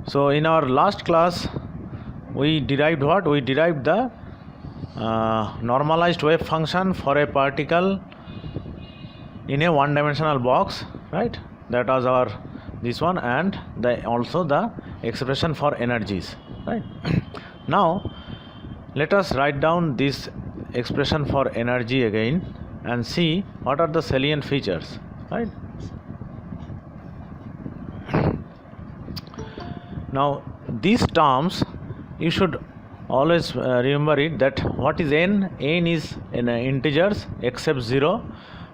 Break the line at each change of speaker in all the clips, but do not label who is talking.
So in our last class we derived what? We derived the normalized wave function for a particle in a one-dimensional box, right? That was our this one, and also the expression for energies, right? Now let us write down this expression for energy again and see what are the salient features, right? Now these terms you should always remember it, that what is n is in integers except 0,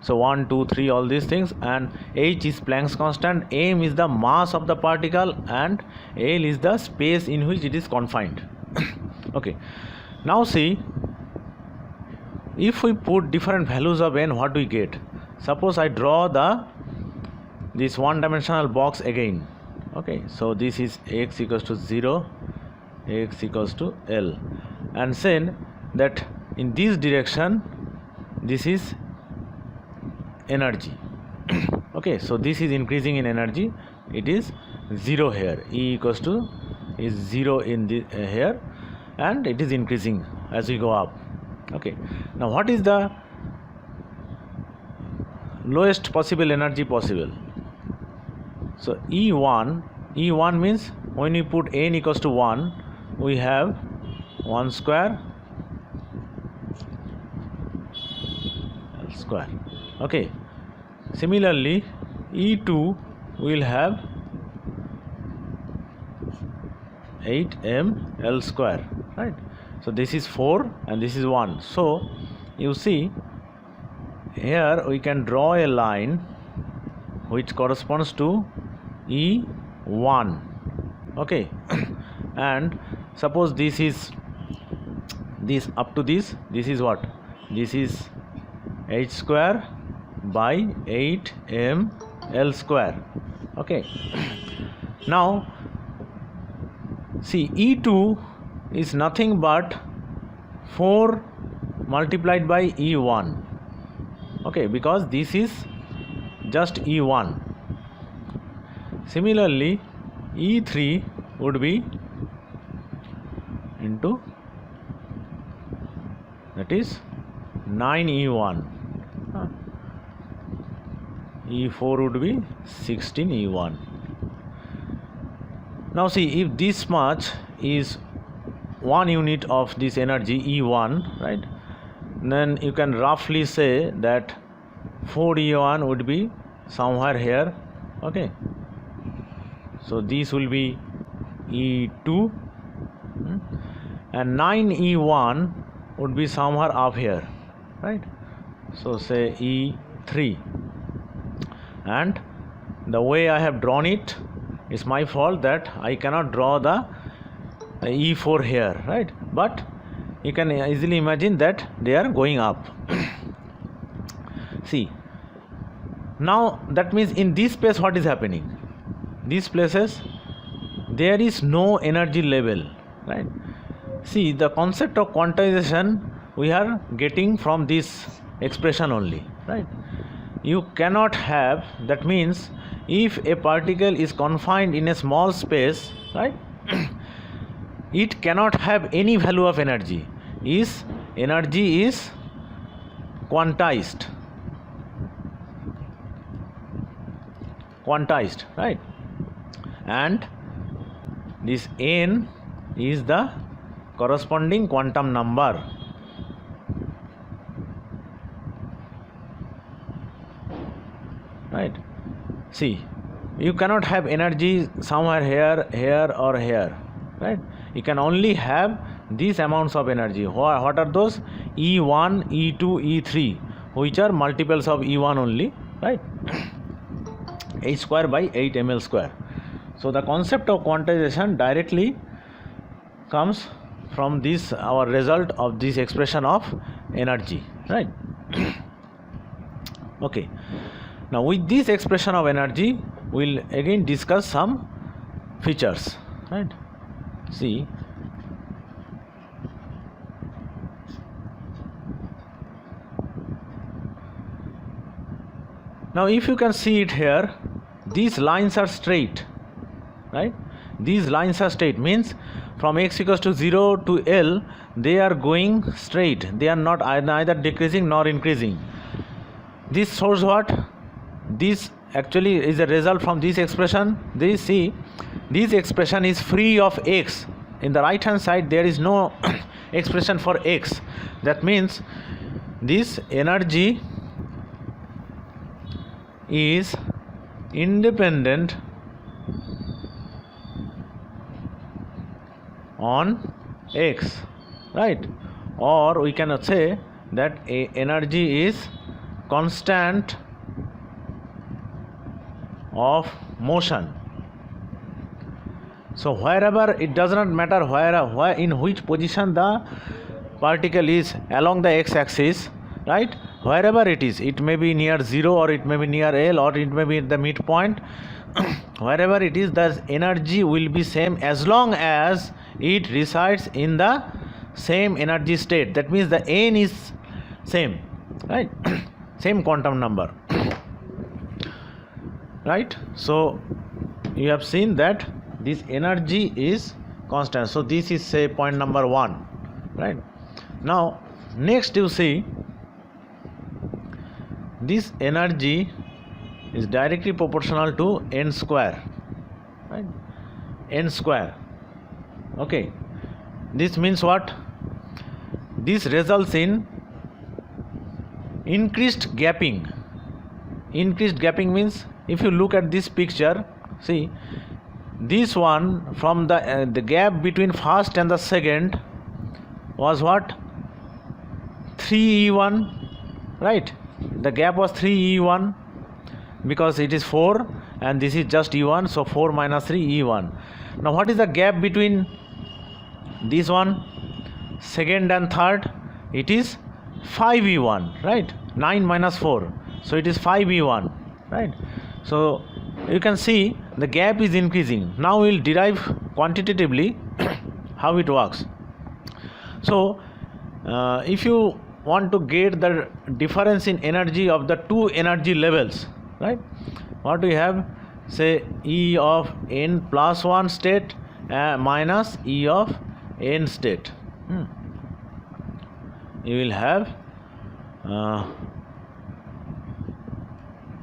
so 1 2 3 all these things, and h is Planck's constant, m is the mass of the particle, and l is the space in which it is confined. Okay, now see, if we put different values of n, what we get? Suppose I draw this one-dimensional box again. Okay, so this is x equals to 0, x equals to L, and then that in this direction this is energy. Okay, so this is increasing in energy, it is 0 here, E equals to is 0 in the here, and it is increasing as we go up. Okay, now what is the lowest possible energy possible? So E1 means when we put n equals to 1, we have 1 square L square. Okay, similarly E2 will have 8m L square, right? So this is 4 and this is 1. So you see here we can draw a line which corresponds to E1. Okay, and suppose this is this up to this is what? This is h square by 8m L square. Okay, now see, E2 is nothing but 4 multiplied by E1. Okay, because this is just E1. Similarly E3 would be into, that is 9E1. E4 would be 16E1. Now see, if this much is 1 unit of this energy E1, right, then you can roughly say that 4E1 would be somewhere here. Okay, so this will be E2, and 9E1 would be somewhere up here, right? So say E3, and the way I have drawn it is my fault, that I cannot draw the E4 here, right? But you can easily imagine that they are going up. See, now that means in this place what is happening? These places there is no energy level, right? See, the concept of quantization we are getting from this expression only, right? You cannot have, that means if a particle is confined in a small space, right, it cannot have any value of energy. Energy is quantized, right? And this n is the corresponding quantum number. Right? See, you cannot have energy somewhere here or here, right? You can only have these amounts of energy. What are those? E1, E2, E3, which are multiples of E1 only, right? h square by 8ml square. So the concept of quantization directly comes from this, our result of this expression of energy, right? Okay, now with this expression of energy we'll again discuss some features, right? See, now if you can see it here, these lines are straight, right? these lines are straight, means from x equals to 0 to L they are going straight, they are not neither decreasing nor increasing. This shows what? This actually is a result from this expression. This, see, this expression is free of x. In the right hand side there is no expression for x. That means this energy is independent on x, right? Or we cannot say that a energy is constant of motion. So wherever, it does not matter where in which position the particle is along the x-axis, right? Wherever it is, it may be near 0 or it may be near L or it may be at the midpoint. Wherever it is, the energy will be same as long as it resides in the same energy state. That means the n is same, right? Same quantum number, right? So you have seen that this energy is constant. So this is, say, point number 1, right? Now next you see, this energy is directly proportional to n square, right? N square. Okay, this means what? This results in increased gapping. Increased gapping means, if you look at this picture, see, this one, from the gap between first and the second was what? 3e1, right? The gap was 3e1 because it is 4 and this is just e1, so 4 minus 3 e1. Now what is the gap between this one, second and third? It is 5e1, right? 9 minus 4, so it is 5e1, right? So you can see the gap is increasing. Now we will derive quantitatively how it works. So if you want to get the difference in energy of the two energy levels, right? What we have, say, E of n plus 1 state minus E of n state. You will have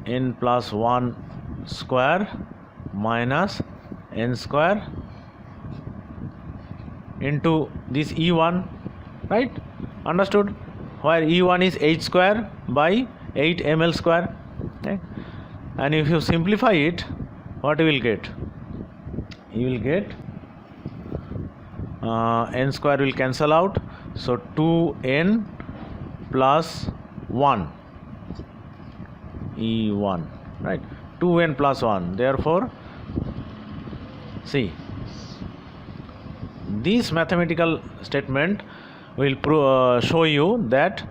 n plus 1 square minus n square into this E1, right? Understood? Where E1 is h square by 8 ml square, okay? And if you simplify it, what you will get? You will get n square will cancel out, so 2n plus 1 E1, right? 2n plus 1. Therefore, see, this mathematical statement will show you that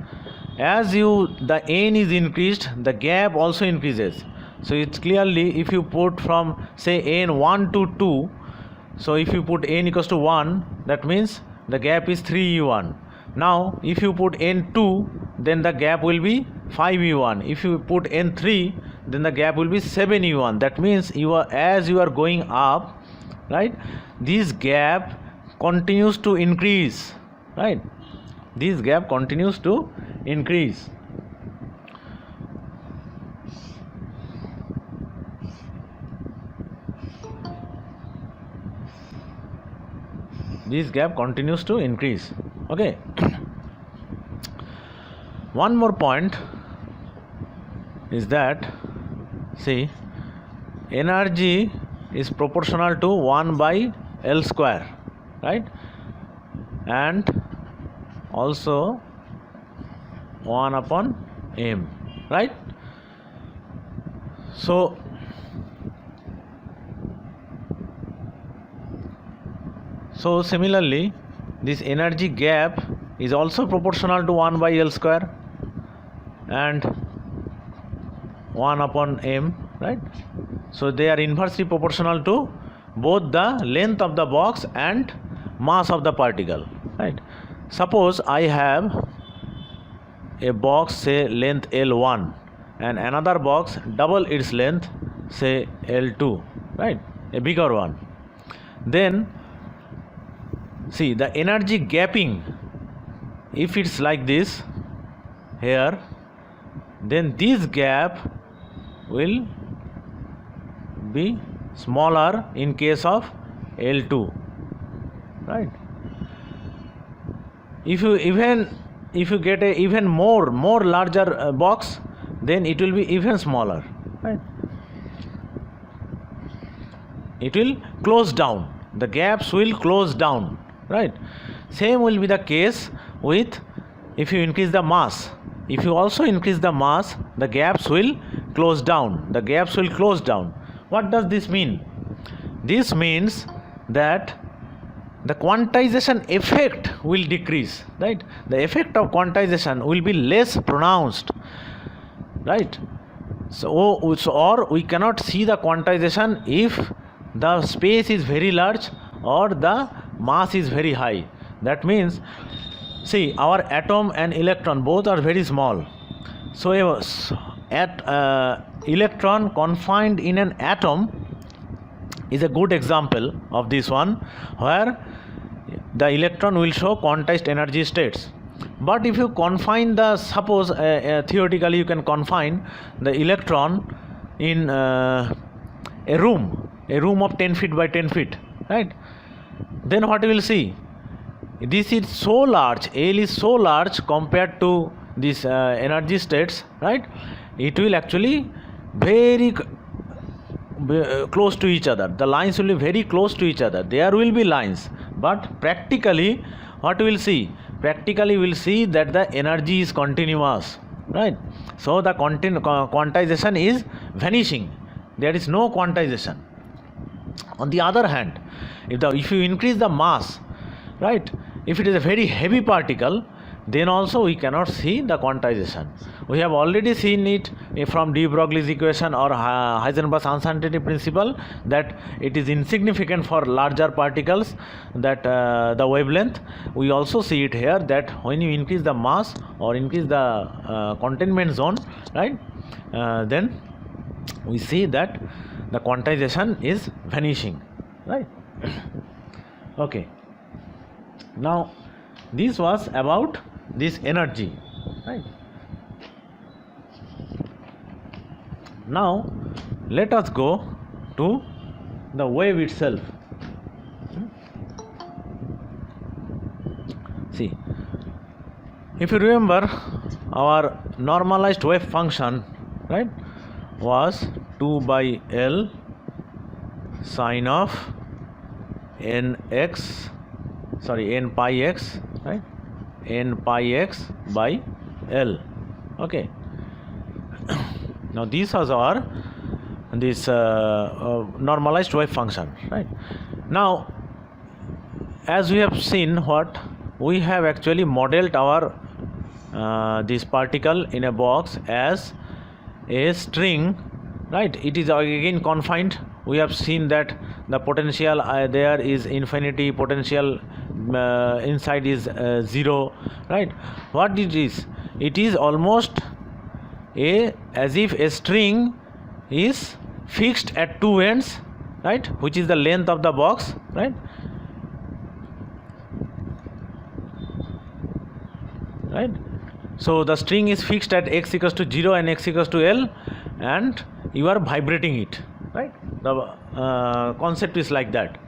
as the n is increased, the gap also increases. So it's clearly, if you put from, say, n 1 to 2, so if you put n equals to 1, that means the gap is 3e1. Now if you put n2, then the gap will be 5e1. If you put n3, then the gap will be 7e1. That means as you are going up, right, this gap continues to increase, right? This gap continues to increase. This gap continues to increase. Okay. One more point is that, see, energy is proportional to 1 by L square, right? And also 1 upon m, right? So similarly, this energy gap is also proportional to 1 by L square and 1 upon m, right? So they are inversely proportional to both the length of the box and mass of the particle, right? Suppose I have a box, say, length L1, and another box double its length, say L2, right? A bigger one. then see the energy gapping, if it's like this here, then this gap will be smaller in case of L2, right? If you get a even more larger box, then it will be even smaller, right? It will close down, the gaps will close down, right? Same will be the case with if you increase the mass. If you also increase the mass, the gaps will close down, the gaps will close down. What does this mean? This means that the quantization effect will decrease, right? The effect of quantization will be less pronounced, right? So or we cannot see the quantization if the space is very large or the mass is very high. That means, see, our atom and electron both are very small. So electron confined in an atom is a good example of this one, where the electron will show quantized energy states. But if you confine the, suppose theoretically you can confine the electron in a room of 10 feet by 10 feet, right? Then what you will see, this is so large, L is so large compared to these energy states, right? It will actually very close to each other, the lines will be very close to each other, there will be lines, but practically what we will see, practically we will see that the energy is continuous, right? So the quantization is vanishing, there is no quantization. On the other hand, if you increase the mass, right, if it is a very heavy particle, then also we cannot see the quantization. We have already seen it from de Broglie's equation or Heisenberg's uncertainty principle, that it is insignificant for larger particles, that the wavelength. We also see it here, that when you increase the mass or increase the containment zone, right, then we see that the quantization is vanishing, right? Okay, now this was about this energy, right? Now let us go to the wave itself. See, if you remember, our normalized wave function, right, was 2 by L sine of n pi x, right, n pi x by L. Okay, now this was our normalized wave function, right? Now as we have seen, what we have actually modeled our this particle in a box as a string, right? It is again confined. We have seen that the potential there is infinity, potential inside is 0, right? What it is? It is almost as if a string is fixed at two ends, right, which is the length of the box, right? Right? So the string is fixed at x equals to 0 and x equals to L, and you are vibrating it, right? The concept is like that.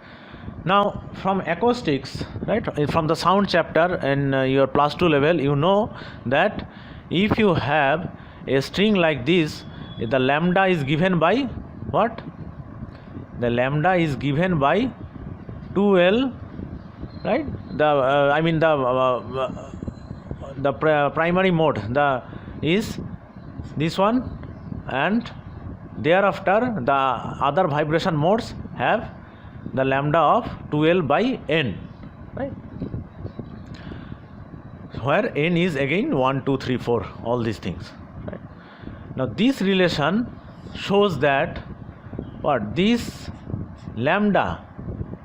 Now from acoustics, right, from the sound chapter in your plus 2 level, you know that if you have a string like this, the lambda is given by what? The lambda is given by 2L, right? The primary mode is this one, and thereafter the other vibration modes have the lambda of 2L by n, right, where n is again 1, 2, 3, 4, all these things, right? Now this relation shows that what this lambda,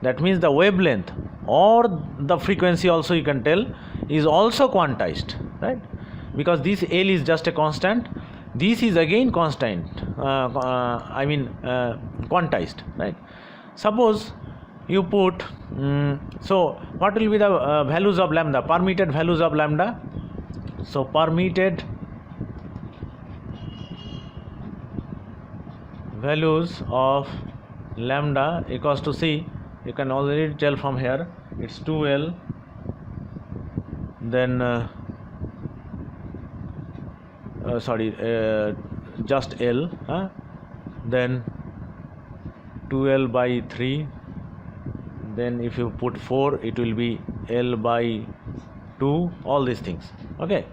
that means the wavelength or the frequency also, you can tell, is also quantized, right? Because this L is just a constant, this is again constant, quantized, right? Suppose you put so what will be the values of lambda, permitted values of lambda? So permitted values of lambda equals to, see, you can already tell from here, it's 2L, then just L, then 2L by 3, then if you put 4 it will be L by 2, all these things. Okay.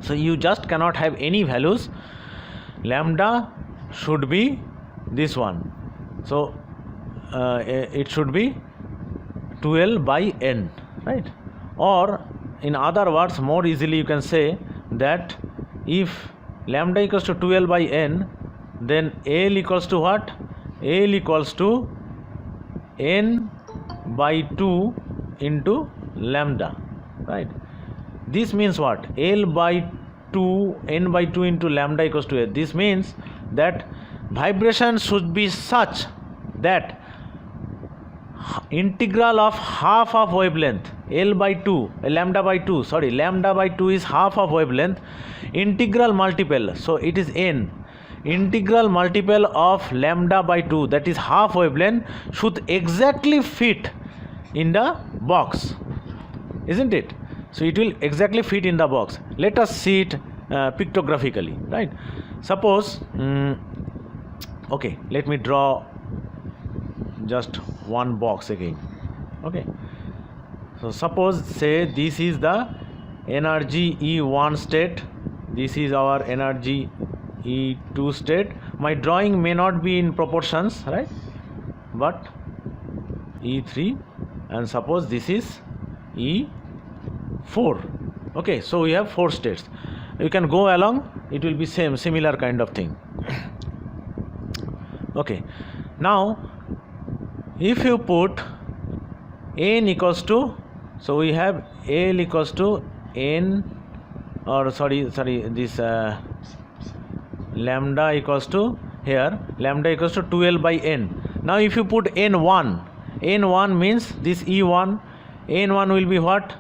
So you just cannot have any values, lambda should be this one, so it should be 2L by n, right? Or in other words, more easily you can say that if lambda equals to 2L by n, then L equals to what? L equals to n by 2 into lambda, right? This means what? L by 2, n by 2 into lambda equals to L. This means that vibration should be such that integral of half of wavelength, L by 2, lambda by 2, sorry, lambda by 2 is half of wavelength, integral multiple, so it is n, integral multiple of lambda by 2, that is half wavelength, should exactly fit in the box, isn't it? So it will exactly fit in the box. Let us see it pictographically, right? Suppose okay, let me draw just one box again. Okay, so suppose, say, this is the energy E1 state, this is our energy E2 state. My drawing may not be in proportions, right, but E3, and suppose this is E4. Okay, so we have 4 states. You can go along, it will be similar kind of thing. Okay, now if you put n equals to, so we have L equals to n, or sorry this lambda equals to, here lambda equals to 2L by n. Now if you put n1 means this E1, n1 will be what?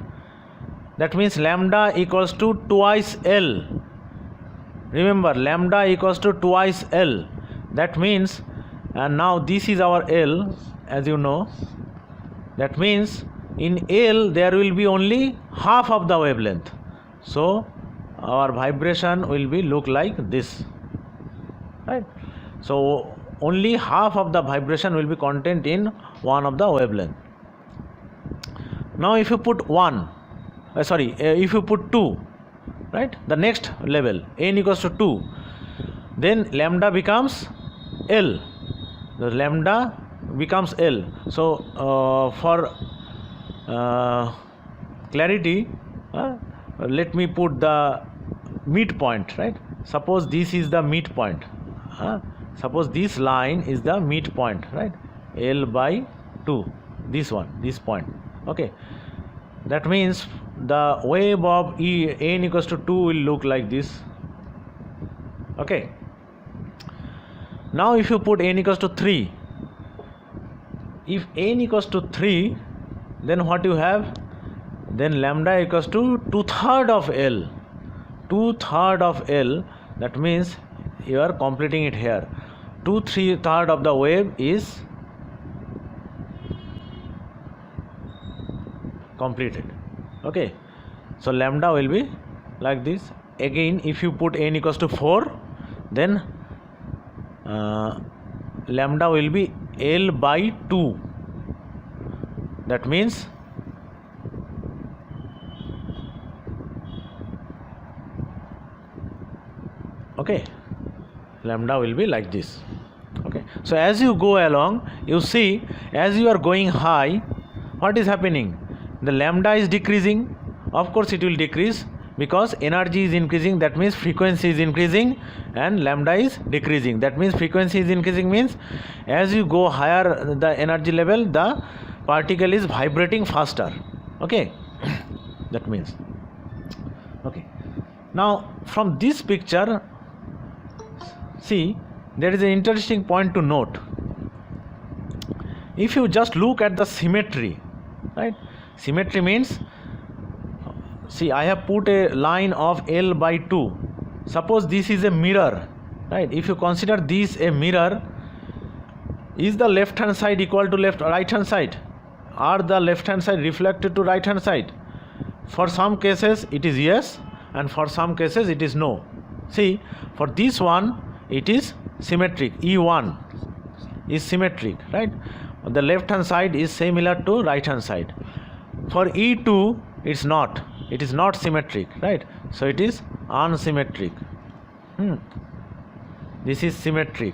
That means lambda equals to twice L. Remember, lambda equals to twice L. That means, and now this is our L, as you know. That means in L there will be only half of the wavelength. So our vibration will be look like this, right? So only half of the vibration will be contained in one of the wavelength. Now if you put if you put 2, right, the next level, n equals to 2, then lambda becomes L, the lambda becomes L. So for clarity, let me put the midpoint, right? Suppose this is the midpoint, suppose this line is the midpoint, right? L by 2, this one, this point. Okay, that means the wave of n equals to 2 will look like this. Okay, now if you put n equals to 3, if n equals to 3, then what you have? Then lambda equals to 2/3 of L. 2/3 of L, that means you are completing it here. 2/3 of the wave is completed. Okay, so lambda will be like this. Again, if you put n equals to 4, then lambda will be L by 2. That means okay, lambda will be like this. Okay, so as you go along, you see, as you are going high, what is happening? The lambda is decreasing. Of course it will decrease because energy is increasing, that means frequency is increasing, and lambda is decreasing, that means frequency is increasing, means as you go higher the energy level, the particle is vibrating faster. Okay, that means. Okay, now from this picture, see, there is an interesting point to note. if you just look at the symmetry, right? Symmetry means, see, I have put a line of L by 2. Suppose this is a mirror, right? If you consider this a mirror, is the left hand side equal to right hand side? Are the left hand side reflected to right hand side? For some cases it is yes, and for some cases it is no. See, for this one it is symmetric. E1 is symmetric, right? The left hand side is similar to right hand side. For E2 it's not. It is not symmetric, right? So it is unsymmetric. This is symmetric.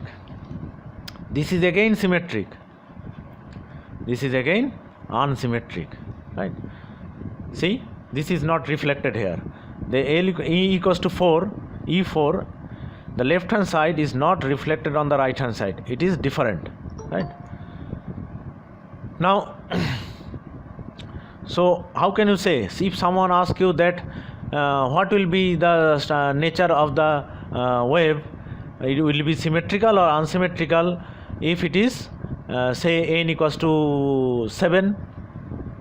This is again symmetric. This is again unsymmetric, right? See, this is not reflected here. The E equals to 4, E4, the left hand side is not reflected on the right hand side. It is different, right? Now, so how can you say, if someone asks you that what will be the nature of the wave, it will be symmetrical or unsymmetrical? If it is say n equals to 7,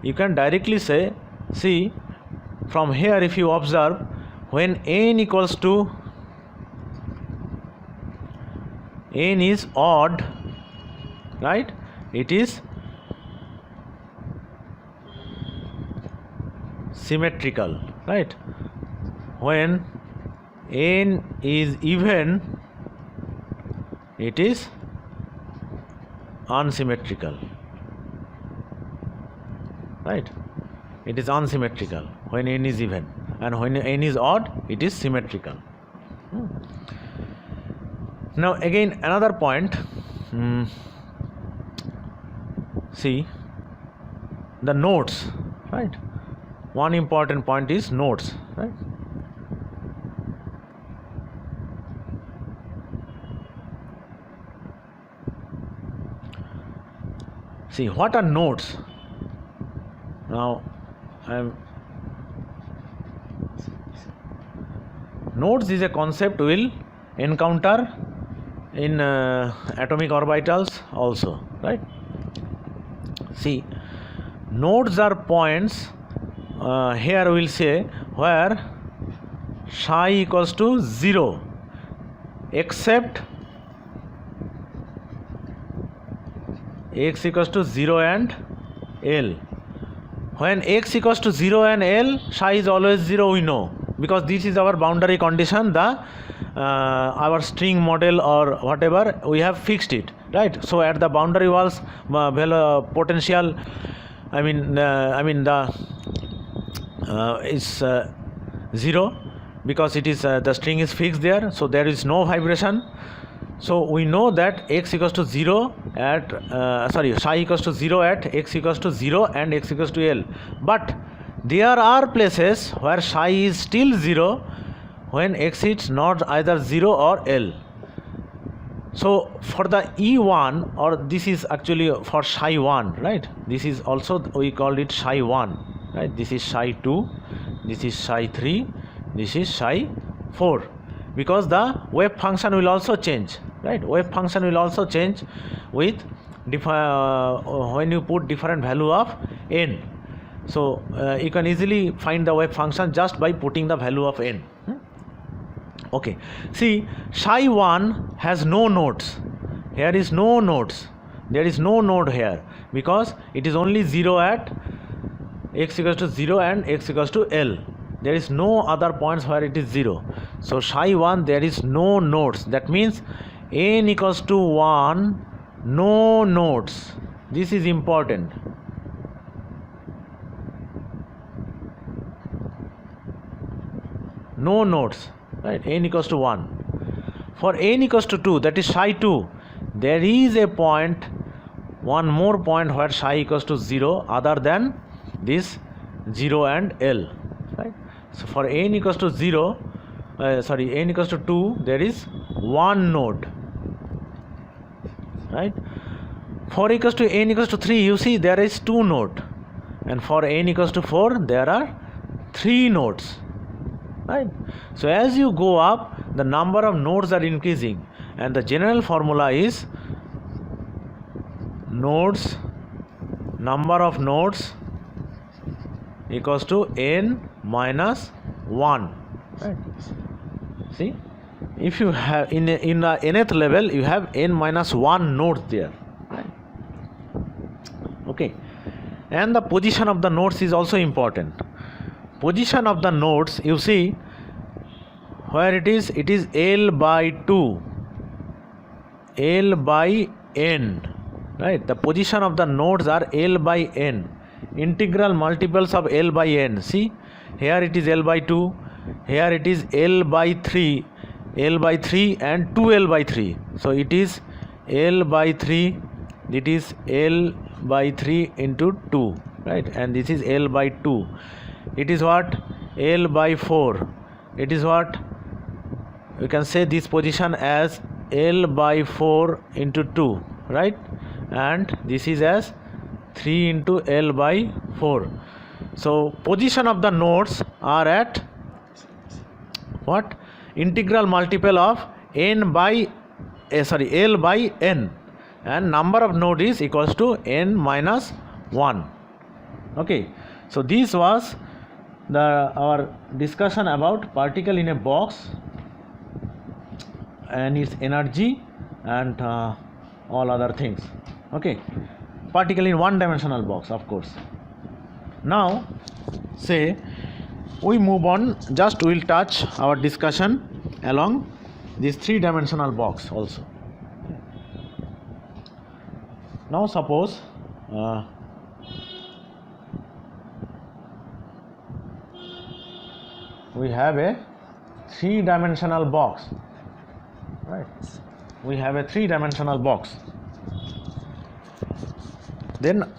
you can directly say, see, from here if you observe, when n equals to n is odd, right, it is symmetrical, right? When n is even, it is unsymmetrical, right? It is unsymmetrical when n is even, and when n is odd, it is symmetrical. Now again another point, see the nodes, right? One important point is nodes, right? See, what are nodes? Now nodes is a concept we will encounter in atomic orbitals also, right? See, nodes are points, here we will say, where psi equals to 0 except x equals to 0 and L. When x equals to 0 and L, psi is always 0, we know, because this is our boundary condition, the our string model or whatever, we have fixed it, right? So at the boundary walls, potential, the is 0, because it is the string is fixed there, so there is no vibration. So we know that x equals to 0 at psi equals to 0 at x equals to 0 and x equals to L. But there are places where psi is still 0 when x is not either 0 or L. So for the E1, or this is actually for psi 1, right? This is also, we called it psi 1, right? This is psi 2, this is psi 3, this is psi 4, because the wave function will also change, right? Wave function will also change with when you put different value of n. So you can easily find the wave function just by putting the value of n. Okay, see, psi 1 has no nodes. Here is no nodes. There is no node here, because it is only 0 at x equals to 0 and x equals to L. There is no other points where it is 0. So psi 1, there is no nodes. That means n equals to 1, no nodes. This is important. No nodes, right? N equals to 1. For n equals to 2, that is psi 2, there is a point, one more point where psi equals to 0 other than this 0 and L, right? So for n equals to 0, n equals to 2, there is one node, right? For equals to n equals to 3, you see there is 2 node, and for n equals to 4, there are 3 nodes, right? So as you go up, the number of nodes are increasing, and the general formula is nodes number of nodes equals to n minus 1, right? See, if you have in the nth level you have n minus 1 nodes there, right? Okay, and the position of the nodes is also important. Position of the nodes, you see where it is L by 2, L by n, right? The position of the nodes are L by n, integral multiples of L by n. See, here it is L by 2, here it is L by 3, L by 3 and 2L by 3. So it is L by 3, it is L by 3 into 2, right? And this is L by 2. It is what? L by 4. It is what? We can say this position as L by 4 into 2, right? And this is as 3 into L by 4. So position of the nodes are at what? Integral multiple of n by L by n, and number of node is equals to n minus 1. Okay, so this was our discussion about particle in a box and its energy and all other things. Okay, particle in one dimensional box, of course. Now say we move on, just we will touch our discussion along this three-dimensional box also. Now suppose we have a three-dimensional box, right? We have a three-dimensional box. Then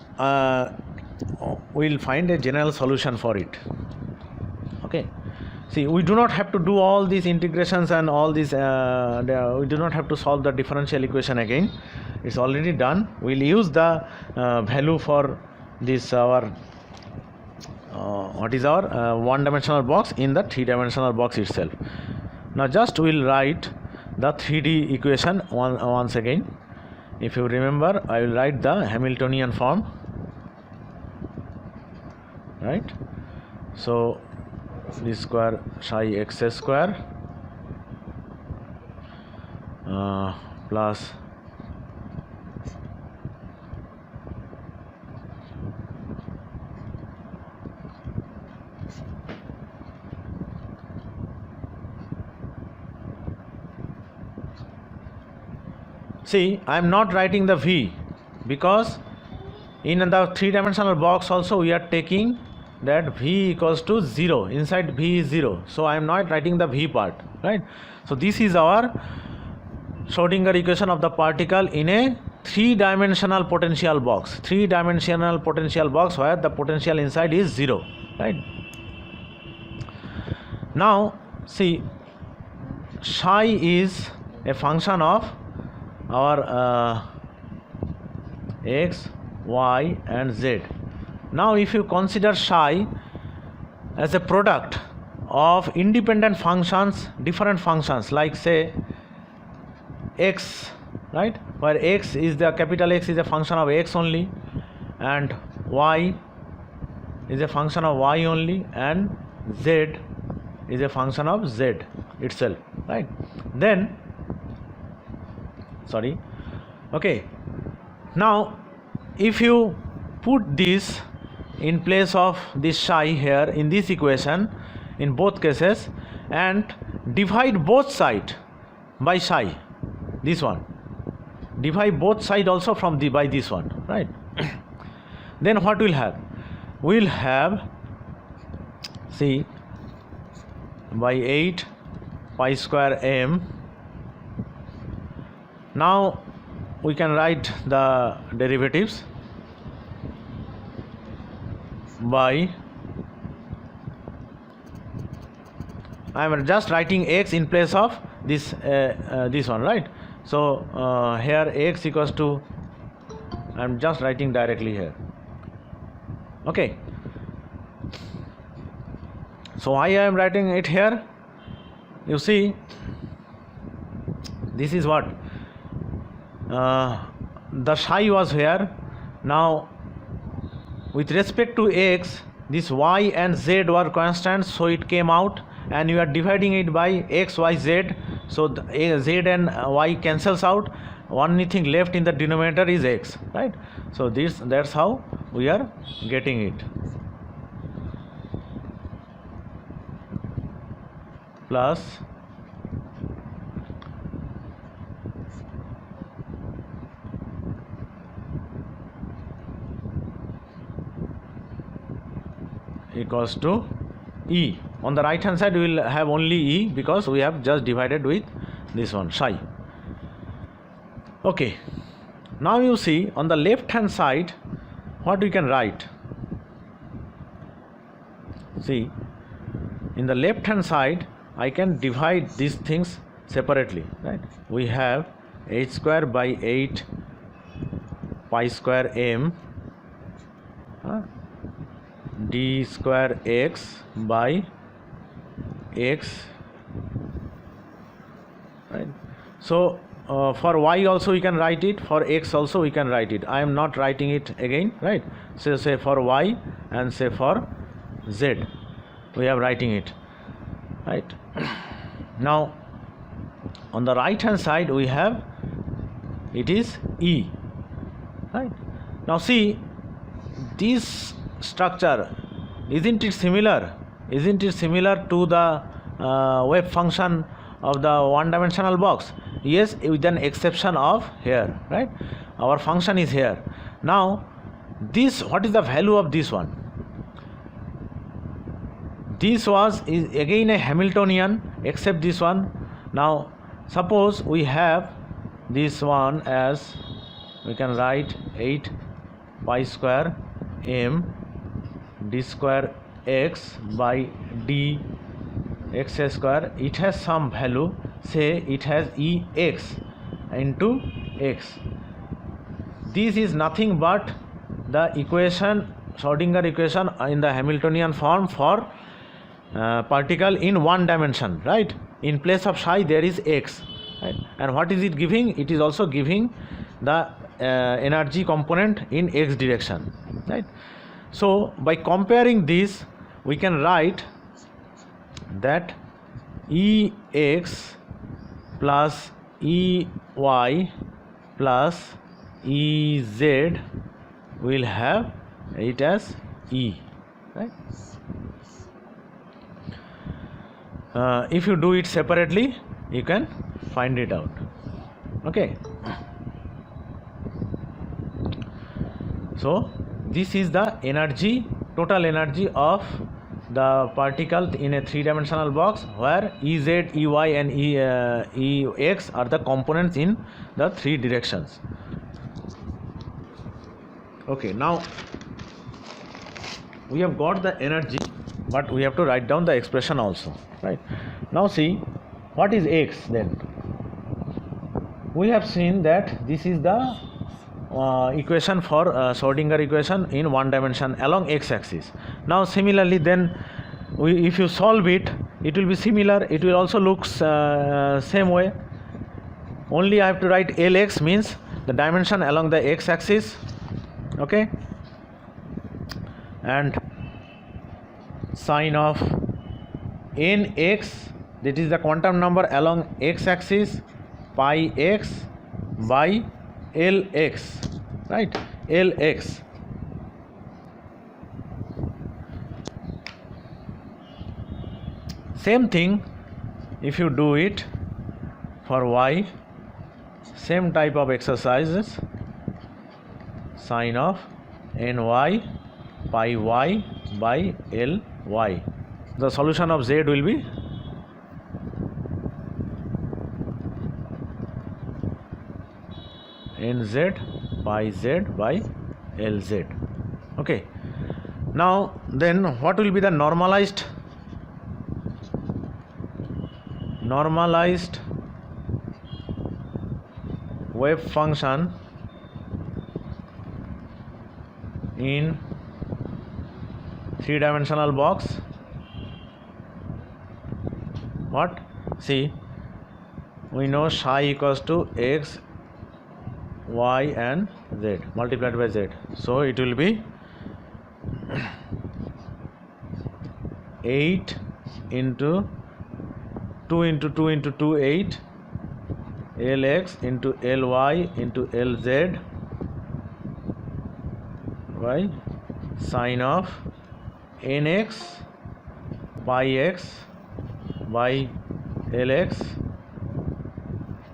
we will find a general solution for it. Okay, see, we do not have to do all these integrations and all these we do not have to solve the differential equation again. It's already done. We'll use the value for this our what is our one-dimensional box in the three-dimensional box itself. Now just we'll write the 3D equation once again. If you remember, I will write the Hamiltonian form, right? So d square psi x square plus see, I am not writing the v because in the three-dimensional box also we are taking that v equals to 0. Inside v is 0, so I am not writing the v part, right? So this is our Schrodinger equation of the particle in a three-dimensional potential box. Three-dimensional potential box where the potential inside is 0, right? Now see, psi is a function of our x, y and z. Now if you consider psi as a product of independent functions, different functions like say x, right, where x is the capital X is a function of x only, and y is a function of y only, and z is a function of z itself, right? Then sorry, okay, now if you put this in place of this psi here in this equation in both cases and divide both sides by psi, this one, divide both sides also from by this one, right? Then what we'll have? We'll have, see, by 8 pi square m. Now we can write the derivatives by, I am just writing x in place of this this one, right? So here x equals to, I am just writing directly here. Okay, so why I am writing it here? You see, this is what the psi was here. Now with respect to x, this y and z were constants, so it came out, and you are dividing it by x, y, z, so the z and y cancels out, only thing left in the denominator is x, right? So that's how we are getting it. Plus equals to e. On the right hand side we will have only e because we have just divided with this one psi. Okay, now you see on the left hand side what we can write. See, in the left hand side I can divide these things separately, right? We have h square by 8 pi square m d square x by x, right? So for y also we can write it, for x also we can write it. I am not writing it again, right? So say for y and say for z we are writing it, right? Now on the right hand side we have, it is e, right? Now see this structure, isn't it similar to the wave function of the one dimensional box? Yes, with an exception of here, right? Our function is here. Now this, what is the value of this one? This is again a Hamiltonian except this one. Now suppose we have this one as, we can write 8 pi square m d square x by d x square. It has some value, say it has e x into x. This is nothing but the equation, Schrodinger equation in the Hamiltonian form for particle in one dimension, right? In place of psi there is x, right? And what is it giving? It is also giving the energy component in x direction, right? So by comparing this we can write that ex plus ey plus ez will have it as e, right? If you do it separately you can find it out. Okay, so this is the energy, total energy of the particle in a three-dimensional box, where Ez, Ey and Ex are the components in the three directions. Okay, now we have got the energy, but we have to write down the expression also, right? Now see, what is X then? We have seen that this is the equation for Schrodinger equation in one dimension along x-axis. Now similarly then if you solve it, it will be similar, it will also look same way, only I have to write Lx means the dimension along the x-axis, okay, and sine of nx, that is the quantum number along x-axis, pi x by Lx, right? Lx. Same thing if you do it for y, same type of exercises, sine of ny pi y by Ly. The solution of z will be nz pi z by Lz. Okay, now then what will be the normalized wave function in three-dimensional box? What? See, we know psi equals to x, y and z multiplied by z, so it will be 8 into 2 into 2 into 2 8 Lx into Ly into Lz by sine of nx pi x by Lx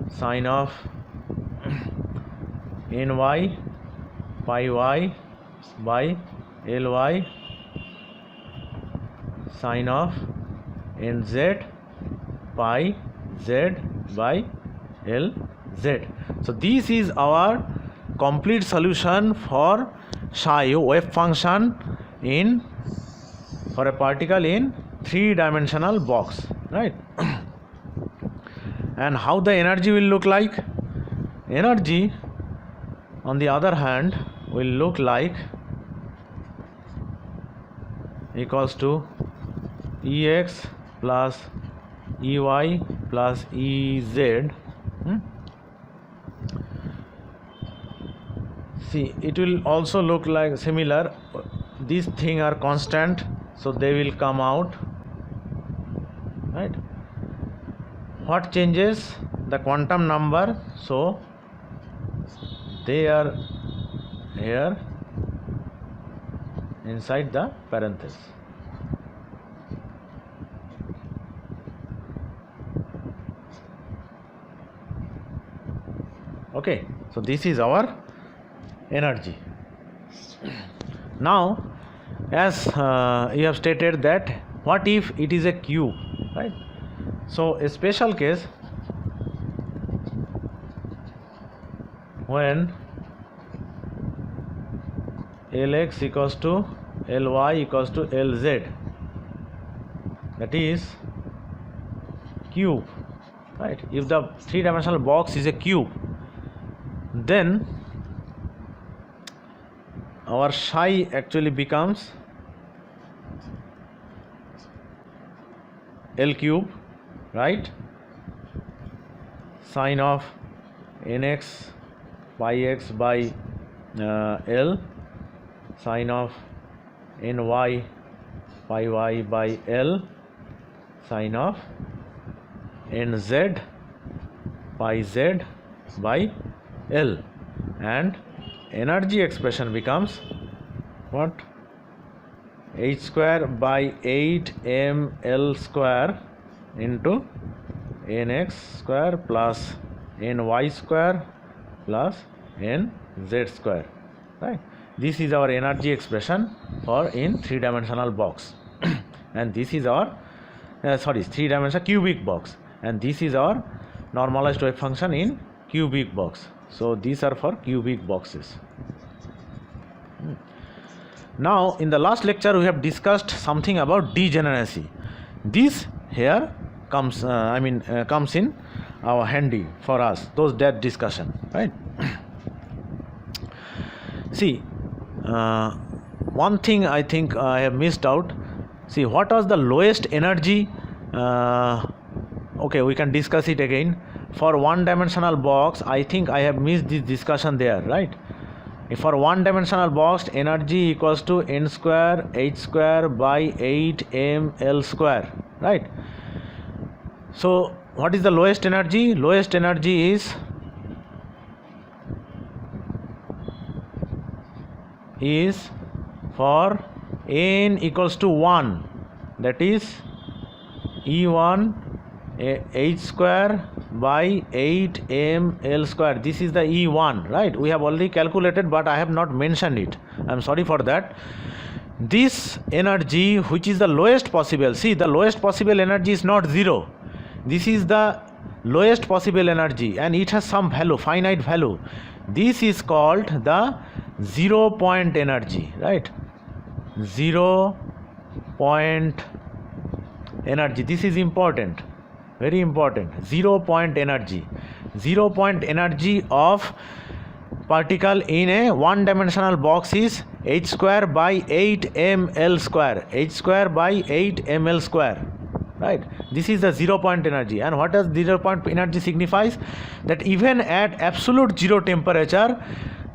sine of ny pi y by Ly sine of nz pi z by Lz. So this is our complete solution for psi wave function in for a particle in three-dimensional box, right? And how the energy will look like? Energy, on the other hand, will look like equals to Ex plus Ey plus Ez. See, it will also look like similar. These things are constant, so they will come out, right? What changes? The quantum number, so they are here inside the parenthesis. Okay, so this is our energy. Now, as you have stated that what if it is a cube, right? So a special case when Lx equals to Ly equals to Lz, that is cube, right? If the three-dimensional box is a cube, then our psi actually becomes L cube, right? Sine of nx pi x by L sine of ny pi y by L sine of nz pi z by L, and energy expression becomes what? H square by 8 ml square into nx square plus ny square plus nz square, right? This is our energy expression for in three-dimensional box and this is our three-dimensional cubic box, and this is our normalized wave function in cubic box. So these are for cubic boxes. Now in the last lecture we have discussed something about degeneracy. This here comes comes in our handy for us, that discussion, right? See, one thing I think I have missed out. See, what was the lowest energy? Okay, we can discuss it again. For one-dimensional box, I think I have missed this discussion there, right? If for one-dimensional box, energy equals to n square h square by 8 ml square, right? So what is the lowest energy? Lowest energy is for n equals to 1, that is E1 h square by 8 ml square. This is the E1, right? We have already calculated, but I have not mentioned it. I am sorry for that. This energy, which is the lowest possible, see, the lowest possible energy is not 0. This is the lowest possible energy and it has some value, finite value. This is called the 0 point energy, right? 0 point energy. This is important, very important. 0 point energy. 0 point energy of particle in a one-dimensional box is h square by 8 ml square. H square by 8 ml square, right? This is the 0 point energy. And what does 0 point energy signifies? That even at absolute zero temperature,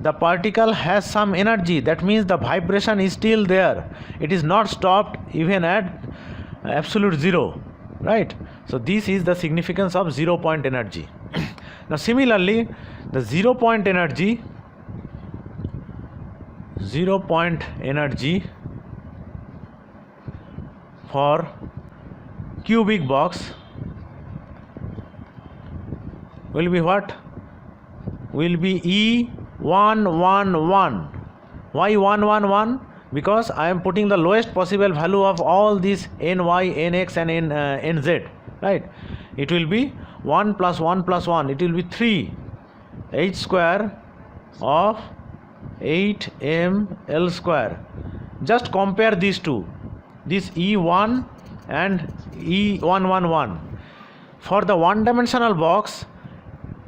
the particle has some energy. That means the vibration is still there. It is not stopped even at absolute zero, right? So this is the significance of 0 point energy. Now similarly, the 0 point energy for cubic box will be what? Will be E111. Why 111? Because I am putting the lowest possible value of all these ny, nx and nz, right? It will be 1 plus 1 plus 1. It will be 3 h square of 8ml square. Just compare these two, this E1 and E111. For the one dimensional box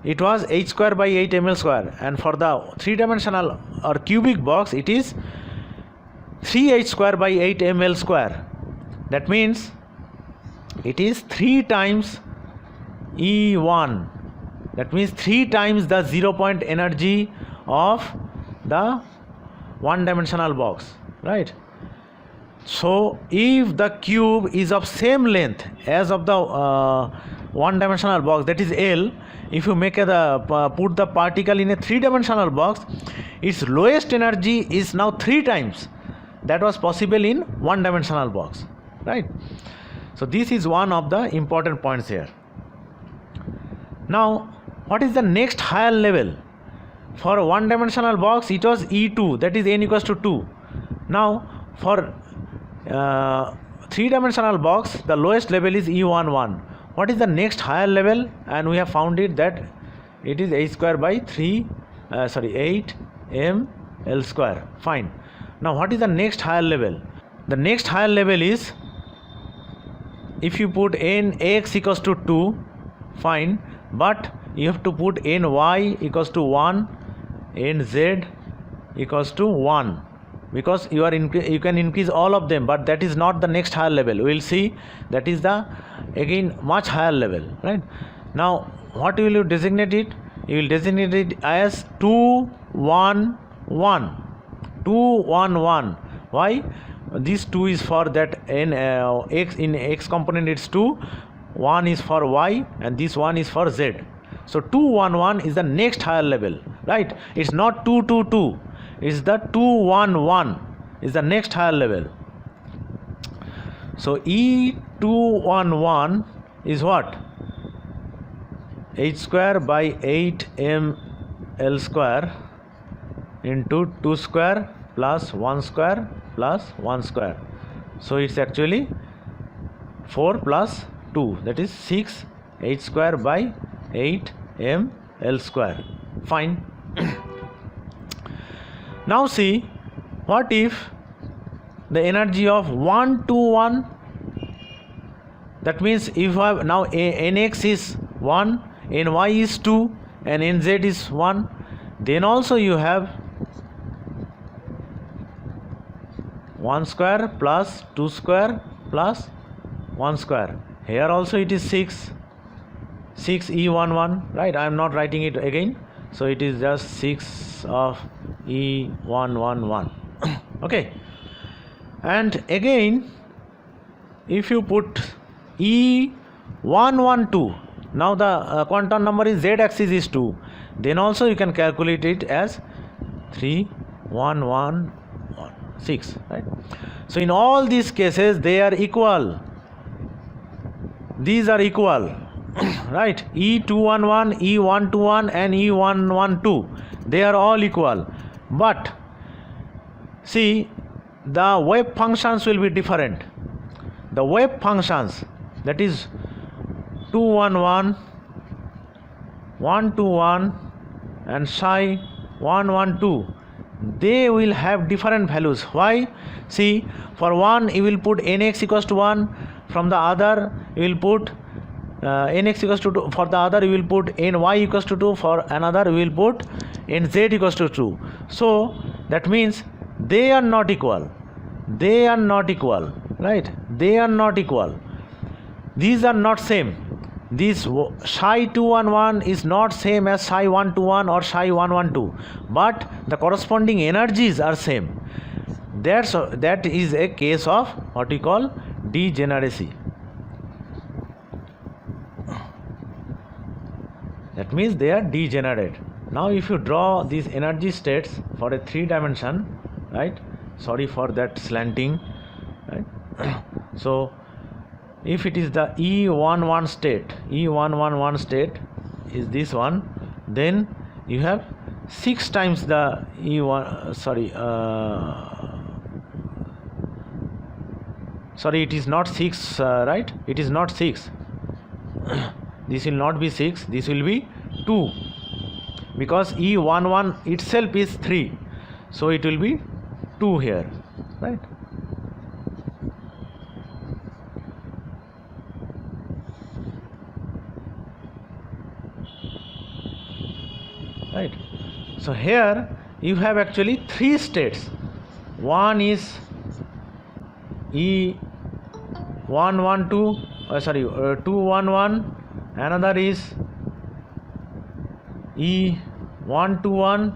it was h square by 8 ml square, and for the three dimensional or cubic box it is 3h square by 8 ml square. That means it is 3 times E1. That means 3 times the 0 point energy of the one dimensional box, right? So if the cube is of same length as of the one dimensional box, that is L, if you make put the particle in a three dimensional box, its lowest energy is now 3 times that was possible in one dimensional box, right? So this is one of the important points here. Now what is the next higher level? For a one dimensional box it was E2, that is n equals to 2. Now for three dimensional box the lowest level is E11. What is the next higher level? And we have found it that it is h square by 8 ml square. Fine. Now what is the next higher level? The next higher level is, if you put nx equals to 2, fine, but you have to put ny equals to 1, nz equals to 1, because you can increase all of them, but that is not the next higher level. We will see that is the again much higher level, right? Now what will you designate it? You will designate it as 211. Why? This 2 is for that x, in x component it's 2, 1 is for y, and this 1 is for z. So 211 is the next higher level, right? It's not 222, it's the 211 is the next higher level. So E211 is what? h square by 8 ml square into 2 square plus 1 square plus 1 square. So it's actually 4 plus 2, that is 6 h square by 8 ml square. Fine. Now see, what if the energy of 121, that means if you have now nx is 1, ny is 2 and nz is 1, then also you have 1 square plus 2 square plus 1 square. Here also it is 6 E11, right? I am not writing it again, so it is just 6 of E111. Okay, and again if you put E112, now the quantum number is z axis is 2, then also you can calculate it as 3116, right? So in all these cases they are equal, these are equal, right? E211, E121 and E112, they are all equal, but see, the wave functions will be different. The wave functions, that is 211, 121 and psi 112, they will have different values. Why? See, for one you will put nx equals to 1, from the other you will put nx equals to 2, for the other you will put ny equals to 2, for another you will put nz equals to 2. So that means they are not equal, right? They are not equal, these are not same. this psi 211 is not same as psi 121 or psi 112, but the corresponding energies are same. That is a case of what we call degeneracy. That means they are degenerate. Now if you draw these energy states for a 3 dimension, right? Sorry for that slanting, right? So if it is the E11 state, E111 state is this one, then you have 6 times the E1, sorry, it is not 6, right? It is not 6. This will not be 6, this will be 2, because E11 itself is 3, so it will be 2 here, right? Right. So here you have actually 3 states. One is E112, 211. Another is E121.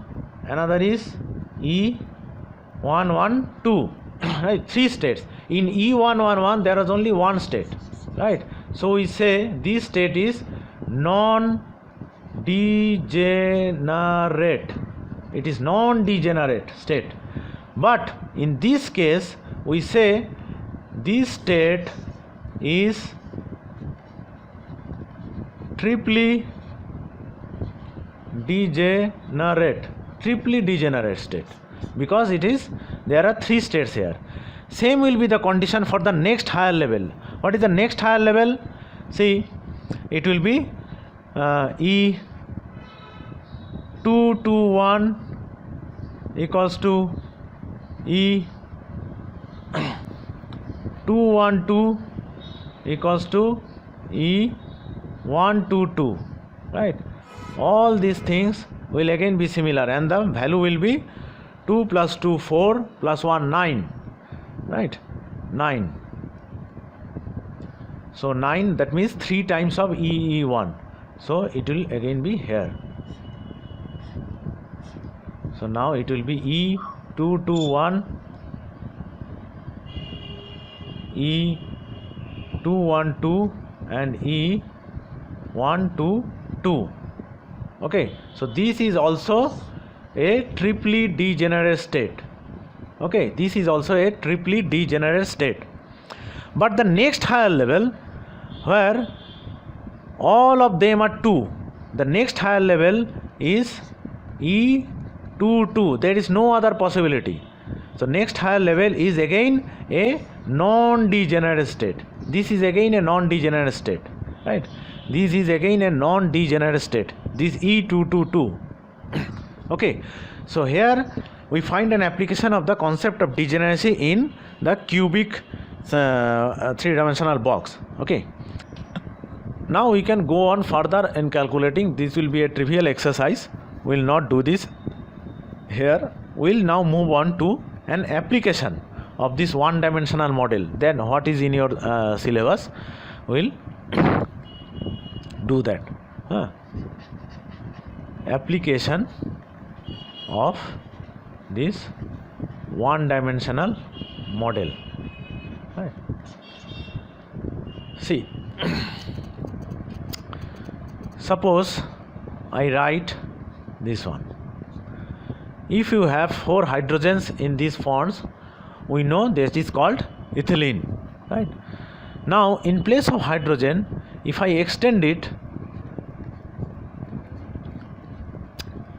Another is E112. Right, 3 states. In E111 there is only 1 state. Right. So we say this state is non-degenerate. It is non-degenerate state. But in this case we say this state is triply degenerate state, because there are 3 states here. Same will be the condition for the next higher level. What is the next higher level? See, it will be E221 equals to E212 equals to E122, right? All these things will again be similar, and the value will be 2 plus 2 4 plus 1 9, right? 9. So 9, that means 3 times of EE1, so it will again be here. So now it will be E221, E212 and E122. Okay, so this is also a triply degenerate state. Okay, this is also a triply degenerate state. But the next higher level, where all of them are 2, the next higher level is E22. There is no other possibility. So next higher level is again a non-degenerate state. This is again a non-degenerate state, right? This is again a non-degenerate state. This E222. Okay, so here we find an application of the concept of degeneracy in the cubic 3-dimensional box. Okay, now we can go on further in calculating. This will be a trivial exercise. We will not do this here. We will now move on to an application of this 1-dimensional model. Then what is in your syllabus, we will do that. Application of this 1-dimensional model. Right. See, suppose I write this one. If you have 4 hydrogens in these bonds, we know this is called ethylene, right? Now in place of hydrogen, if I extend it,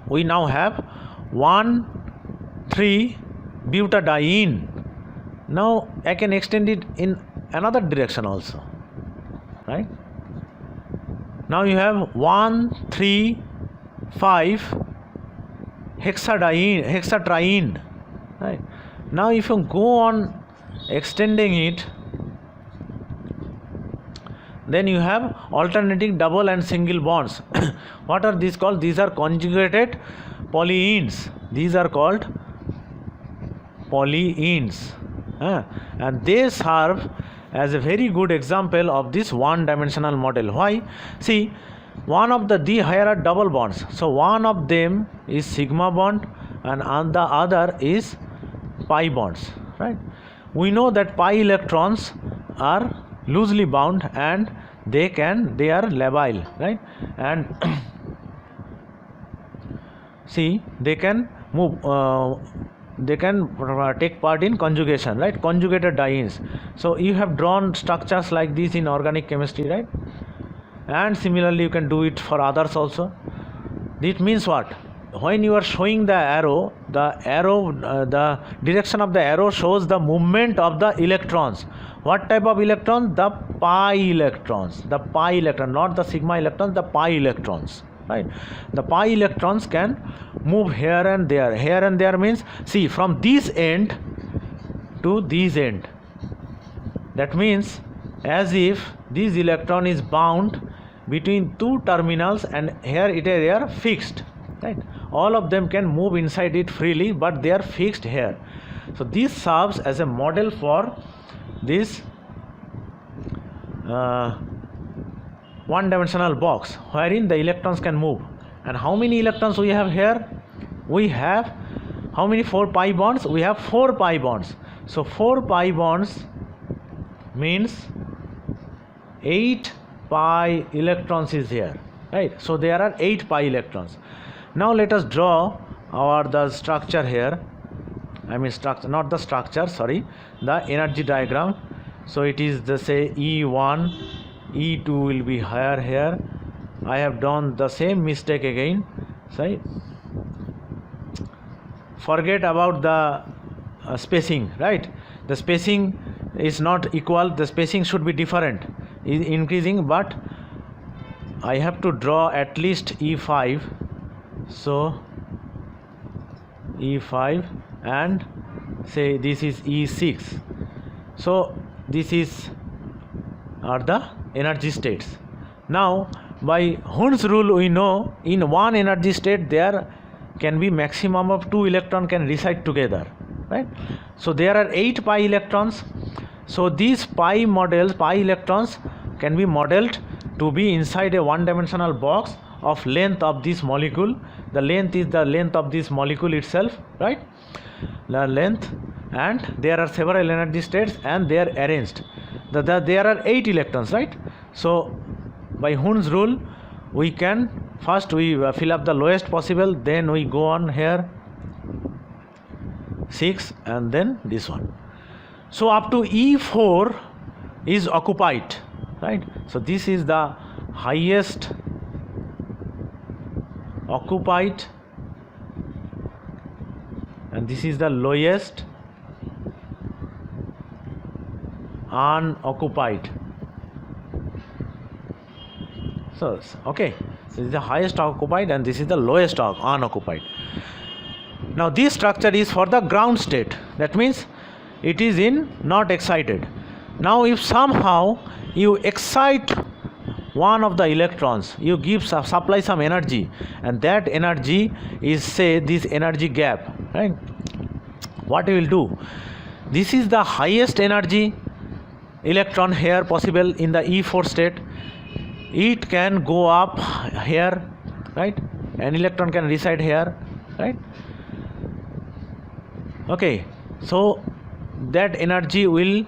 we now have 1,3-butadiene. Now I can extend it in another direction also, right? Now you have 1,3,5-hexatriene, right? Now if you go on extending it, then you have alternating double and single bonds. What are these called? These are conjugated polyenes. These are called polyenes, and they serve as a very good example of this one dimensional model. Why? See, one of the here are double bonds, so one of them is sigma bond and on the other is pi bonds, right? We know that pi electrons are loosely bound and they are labile, right? And see, they can move, they can take part in conjugation, right? Conjugated dienes. So you have drawn structures like this in organic chemistry, right? And similarly you can do it for others also. It means what? When you are showing the arrow, the direction of the arrow shows the movement of the electrons. What type of electrons? The pi electrons. The pi electron, not the sigma electrons, the pi electrons, right? The pi electrons can move here and there. Here and there means, see, from this end to this end. That means as if this electron is bound between two terminals and here they are fixed, right? All of them can move inside it freely, but they are fixed here. So this serves as a model for this one dimensional box wherein the electrons can move. And how many electrons we have here? We have how many? 4 pi bonds. We have 4 pi bonds. So 4 pi bonds means 8 pi electrons is here, right? So there are 8 pi electrons. Now let us draw the structure here. I mean structure, not the structure, sorry, the energy diagram. So it is the, say, E1, E2 will be higher here. I have done the same mistake again. Sorry, forget about the spacing, right? The spacing is not equal, the spacing should be different, is increasing, but I have to draw at least E5. So E5 and say this is E6. So this is are the energy states. Now by Hund's rule we know in one energy state there can be maximum of 2 electrons can reside together, right? So there are 8 pi electrons. So these pi electrons can be modeled to be inside a one dimensional box of length of this molecule. The length is the length of this molecule itself, right? The length, and there are several energy states and they are arranged. There are 8 electrons, right? So by Hund's rule we can first fill up the lowest possible, then we go on here 6 and then this one. So up to E4 is occupied, right? So this is the highest occupied and this is the lowest unoccupied. So okay, so this is the highest occupied and this is the lowest unoccupied. Now this structure is for the ground state, that means it is in not excited. Now if somehow you excite one of the electrons, you give supply some energy, and that energy is, say, this energy gap, right? What you will do, this is the highest energy electron here possible in the E4 state. It can go up here, right? An electron can reside here, right? Okay, so that energy will,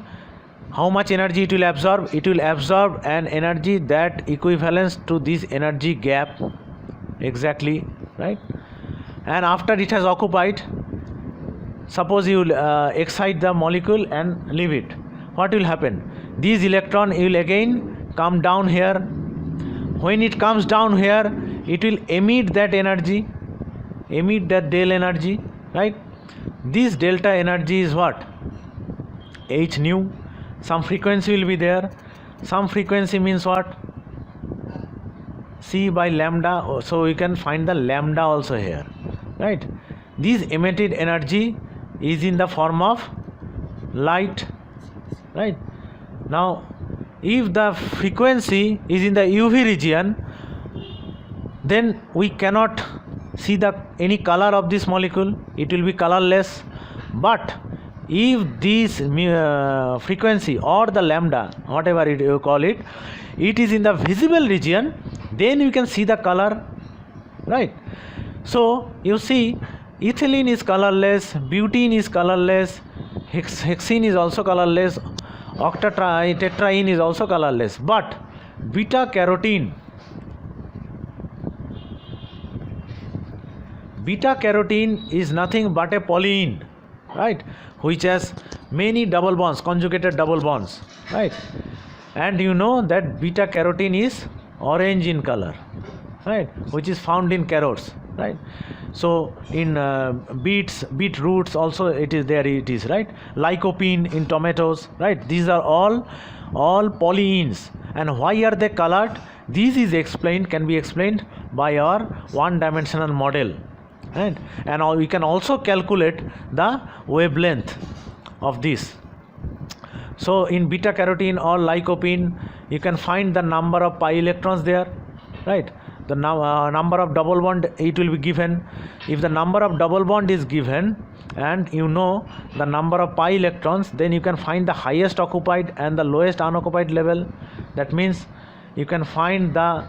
how much energy it will absorb? It will absorb an energy that equivalents to this energy gap exactly, right? And after it has occupied, suppose you excite the molecule and leave it, what will happen? This electron will again come down here. When it comes down here, it will emit that energy, emit that del energy, right? This delta energy is what? H nu. Some frequency will be there. Some frequency means what? C by lambda. So we can find the lambda also here, right? This emitted energy is in the form of light, right? Now if the frequency is in the UV region, then we cannot see any color of this molecule, it will be colorless. But if this frequency or the lambda, whatever you call it, it is in the visible region, then you can see the color, right? So you see, ethylene is colorless, butene is colorless, hexene is also colorless, tetraene is also colorless, but beta carotene is nothing but a polyene, right, which has many double bonds, conjugated double bonds, right? And you know that beta carotene is orange in color, right, which is found in carrots, right? So in beet roots also it is there, it is, right? Lycopene in tomatoes, right? These are all polyenes. And why are they colored? This is explained, can be explained by our one-dimensional model, right? And we can also calculate the wavelength of this. So in beta carotene or lycopene, you can find the number of pi electrons there, right? The number of double bond, it will be given. If the number of double bond is given and you know the number of pi electrons, then you can find the highest occupied and the lowest unoccupied level. That means you can find the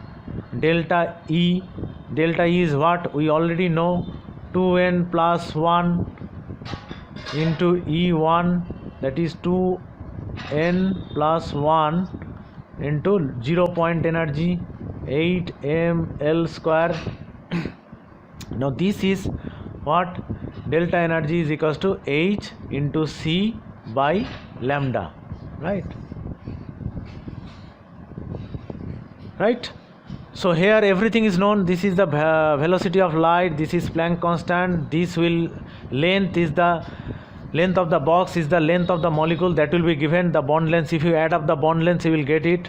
delta E. Delta E is what we already know, 2n plus 1 into E1, that is 2n plus 1 into 0 point energy, 8 ml square. Now this is what delta energy is equals to H into C by lambda, right? So here everything is known. This is the velocity of light, this is Planck constant, this will length is the length of the box, is the length of the molecule, that will be given. The bond length, if you add up the bond length you will get it.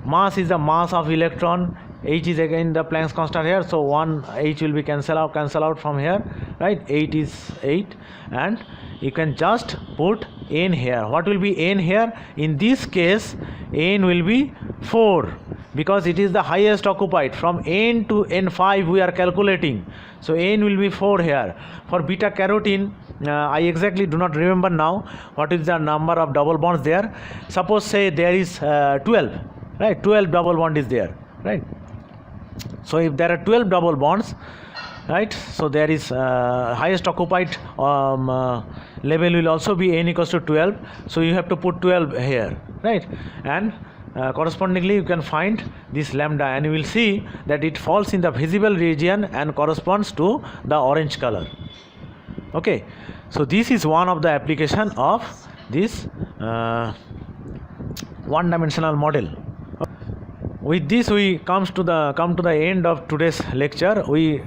Mass is the mass of electron, H is again the Planck's constant here, so 1 H will be cancel out from here, right? 8 is 8, and you can just put n here. What will be n here? In this case n will be 4, because it is the highest occupied. From n to n5 we are calculating, so n will be 4 here. For beta carotene, I exactly do not remember now what is the number of double bonds there. Suppose say there is 12, right? 12 double bond is there, right? So if there are 12 double bonds, right, so there is highest occupied level will also be n equals to 12, so you have to put 12 here, right? And correspondingly you can find this lambda, and you will see that it falls in the visible region and corresponds to the orange color. Okay, so this is one of the application of this one-dimensional model. With this we come to the end of today's lecture. We